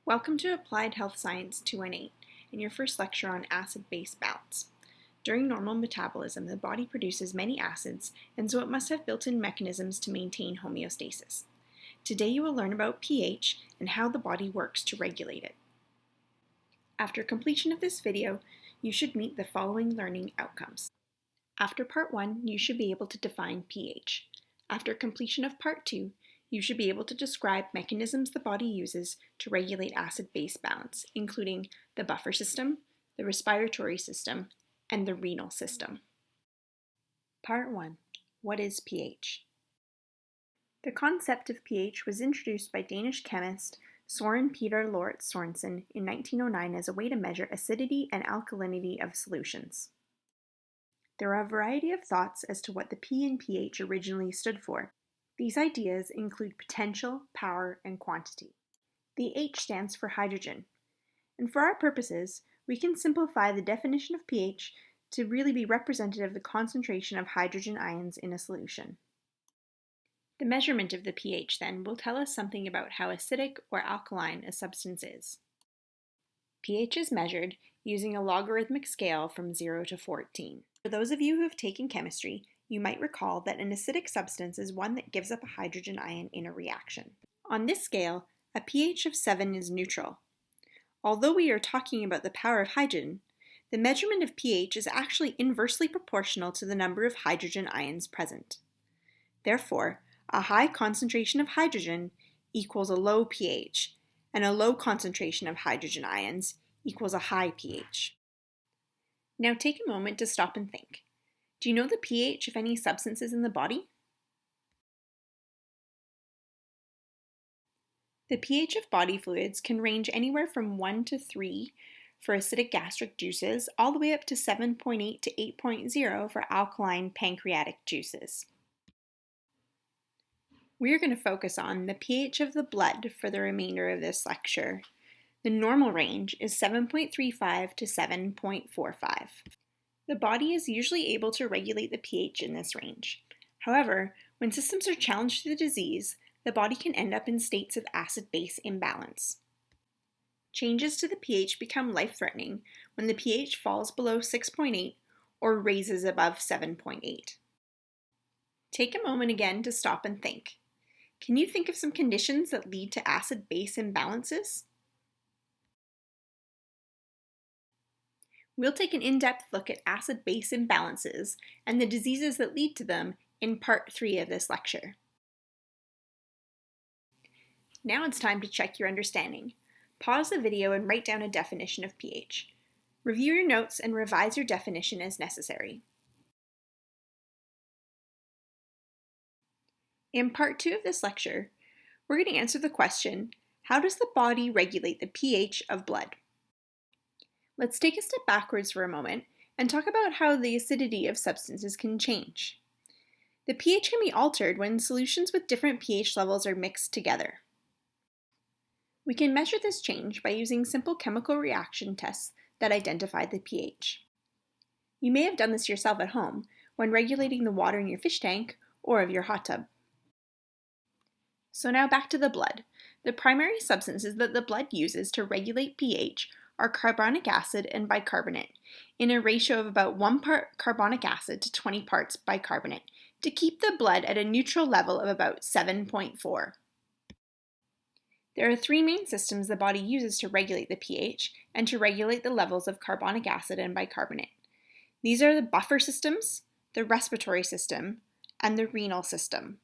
Welcome to Applied Health Science 218 and your first lecture on acid-base balance. During normal metabolism, the body produces many acids, and so it must have built-in mechanisms to maintain homeostasis. Today you will learn about pH and how the body works to regulate it. After completion of this video, you should meet the following learning outcomes. After Part 1, you should be able to define pH. After completion of Part 2, you should be able to describe mechanisms the body uses to regulate acid-base balance, including the buffer system, the respiratory system, and the renal system. Part 1. What is pH? The concept of pH was introduced by Danish chemist Søren Peter Lorentz Sørensen in 1909 as a way to measure acidity and alkalinity of solutions. There are a variety of thoughts as to what the P in pH originally stood for. These ideas include potential, power, and quantity. The H stands for hydrogen. And for our purposes, we can simplify the definition of pH to really be representative of the concentration of hydrogen ions in a solution. The measurement of the pH, then, will tell us something about how acidic or alkaline a substance is. pH is measured using a logarithmic scale from 0 to 14. For those of you who have taken chemistry, you might recall that an acidic substance is one that gives up a hydrogen ion in a reaction. On this scale, a pH of 7 is neutral. Although we are talking about the power of hydrogen, the measurement of pH is actually inversely proportional to the number of hydrogen ions present. Therefore, a high concentration of hydrogen equals a low pH, and a low concentration of hydrogen ions equals a high pH. Now take a moment to stop and think. Do you know the pH of any substances in the body? The pH of body fluids can range anywhere from 1 to 3 for acidic gastric juices, all the way up to 7.8 to 8.0 for alkaline pancreatic juices. We are going to focus on the pH of the blood for the remainder of this lecture. The normal range is 7.35 to 7.45. The body is usually able to regulate the pH in this range. However, when systems are challenged through the disease, the body can end up in states of acid-base imbalance. Changes to the pH become life-threatening when the pH falls below 6.8 or raises above 7.8. Take a moment again to stop and think. Can you think of some conditions that lead to acid-base imbalances? We'll take an in-depth look at acid-base imbalances and the diseases that lead to them in Part 3 of this lecture. Now it's time to check your understanding. Pause the video and write down a definition of pH. Review your notes and revise your definition as necessary. In Part 2 of this lecture, we're going to answer the question, how does the body regulate the pH of blood? Let's take a step backwards for a moment and talk about how the acidity of substances can change. The pH can be altered when solutions with different pH levels are mixed together. We can measure this change by using simple chemical reaction tests that identify the pH. You may have done this yourself at home when regulating the water in your fish tank or of your hot tub. So now back to the blood. The primary substances that the blood uses to regulate pH are carbonic acid and bicarbonate, in a ratio of about 1 part carbonic acid to 20 parts bicarbonate, to keep the blood at a neutral level of about 7.4. There are 3 main systems the body uses to regulate the pH and to regulate the levels of carbonic acid and bicarbonate. These are the buffer systems, the respiratory system, and the renal system.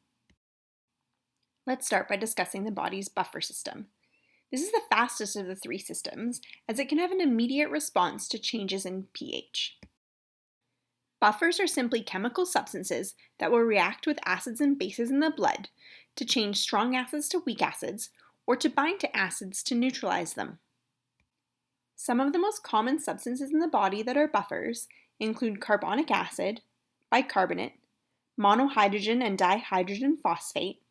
Let's start by discussing the body's buffer system. This is the fastest of the 3 systems, as it can have an immediate response to changes in pH. Buffers are simply chemical substances that will react with acids and bases in the blood to change strong acids to weak acids, or to bind to acids to neutralize them. Some of the most common substances in the body that are buffers include carbonic acid, bicarbonate, monohydrogen and dihydrogen phosphate,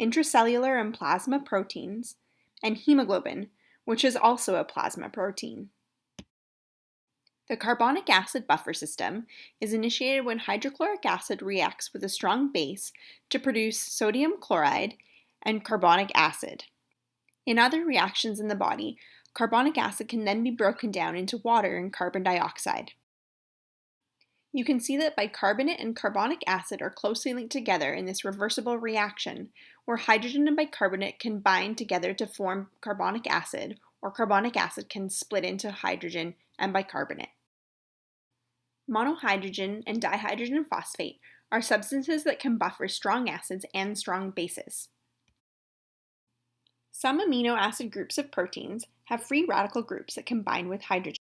intracellular and plasma proteins, and hemoglobin, which is also a plasma protein. The carbonic acid buffer system is initiated when hydrochloric acid reacts with a strong base to produce sodium chloride and carbonic acid. In other reactions in the body, carbonic acid can then be broken down into water and carbon dioxide. You can see that bicarbonate and carbonic acid are closely linked together in this reversible reaction, where hydrogen and bicarbonate can bind together to form carbonic acid, or carbonic acid can split into hydrogen and bicarbonate. Monohydrogen and dihydrogen phosphate are substances that can buffer strong acids and strong bases. Some amino acid groups of proteins have free radical groups that combine with hydrogen.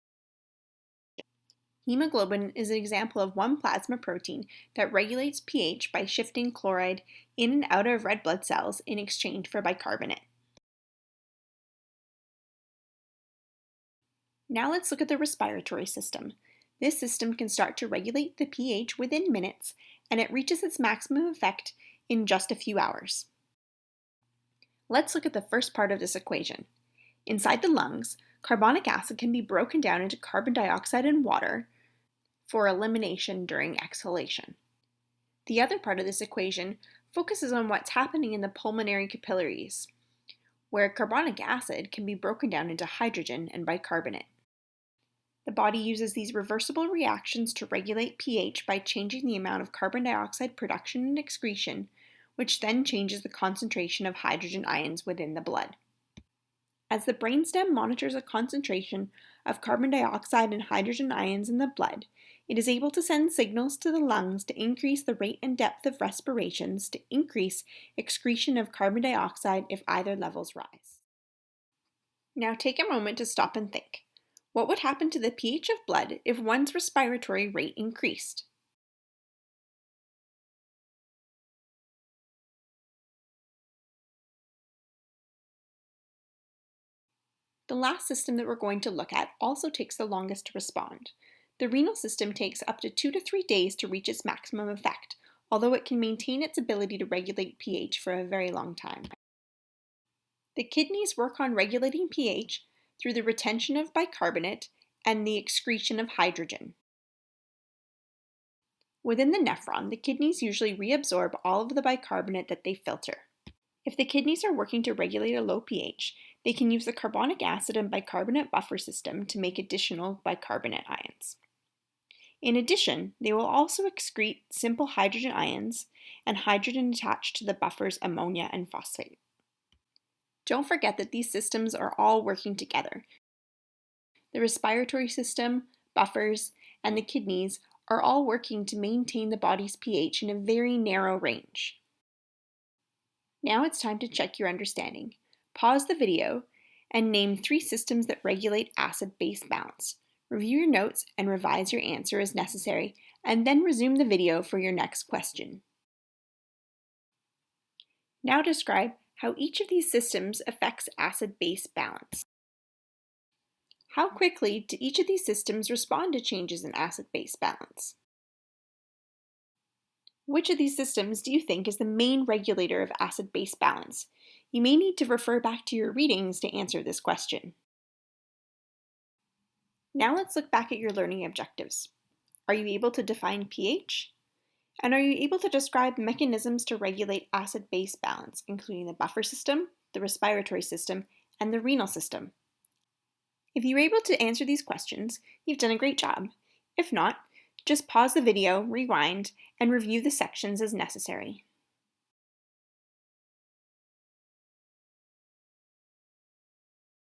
Hemoglobin is an example of one plasma protein that regulates pH by shifting chloride in and out of red blood cells in exchange for bicarbonate. Now let's look at the respiratory system. This system can start to regulate the pH within minutes, and it reaches its maximum effect in just a few hours. Let's look at the first part of this equation. Inside the lungs, carbonic acid can be broken down into carbon dioxide and water for elimination during exhalation. The other part of this equation focuses on what's happening in the pulmonary capillaries, where carbonic acid can be broken down into hydrogen and bicarbonate. The body uses these reversible reactions to regulate pH by changing the amount of carbon dioxide production and excretion, which then changes the concentration of hydrogen ions within the blood. As the brainstem monitors a concentration of carbon dioxide and hydrogen ions in the blood, it is able to send signals to the lungs to increase the rate and depth of respirations to increase excretion of carbon dioxide if either levels rise. Now take a moment to stop and think. What would happen to the pH of blood if one's respiratory rate increased? The last system that we're going to look at also takes the longest to respond. The renal system takes up to 2 to 3 days to reach its maximum effect, although it can maintain its ability to regulate pH for a very long time. The kidneys work on regulating pH through the retention of bicarbonate and the excretion of hydrogen. Within the nephron, the kidneys usually reabsorb all of the bicarbonate that they filter. If the kidneys are working to regulate a low pH, they can use the carbonic acid and bicarbonate buffer system to make additional bicarbonate ions. In addition, they will also excrete simple hydrogen ions and hydrogen attached to the buffers ammonia and phosphate. Don't forget that these systems are all working together. The respiratory system, buffers, and the kidneys are all working to maintain the body's pH in a very narrow range. Now it's time to check your understanding. Pause the video and name 3 systems that regulate acid-base balance. Review your notes and revise your answer as necessary, and then resume the video for your next question. Now describe how each of these systems affects acid-base balance. How quickly do each of these systems respond to changes in acid-base balance? Which of these systems do you think is the main regulator of acid-base balance? You may need to refer back to your readings to answer this question. Now let's look back at your learning objectives. Are you able to define pH? And are you able to describe mechanisms to regulate acid-base balance, including the buffer system, the respiratory system, and the renal system? If you were able to answer these questions, you've done a great job. If not, just pause the video, rewind, and review the sections as necessary.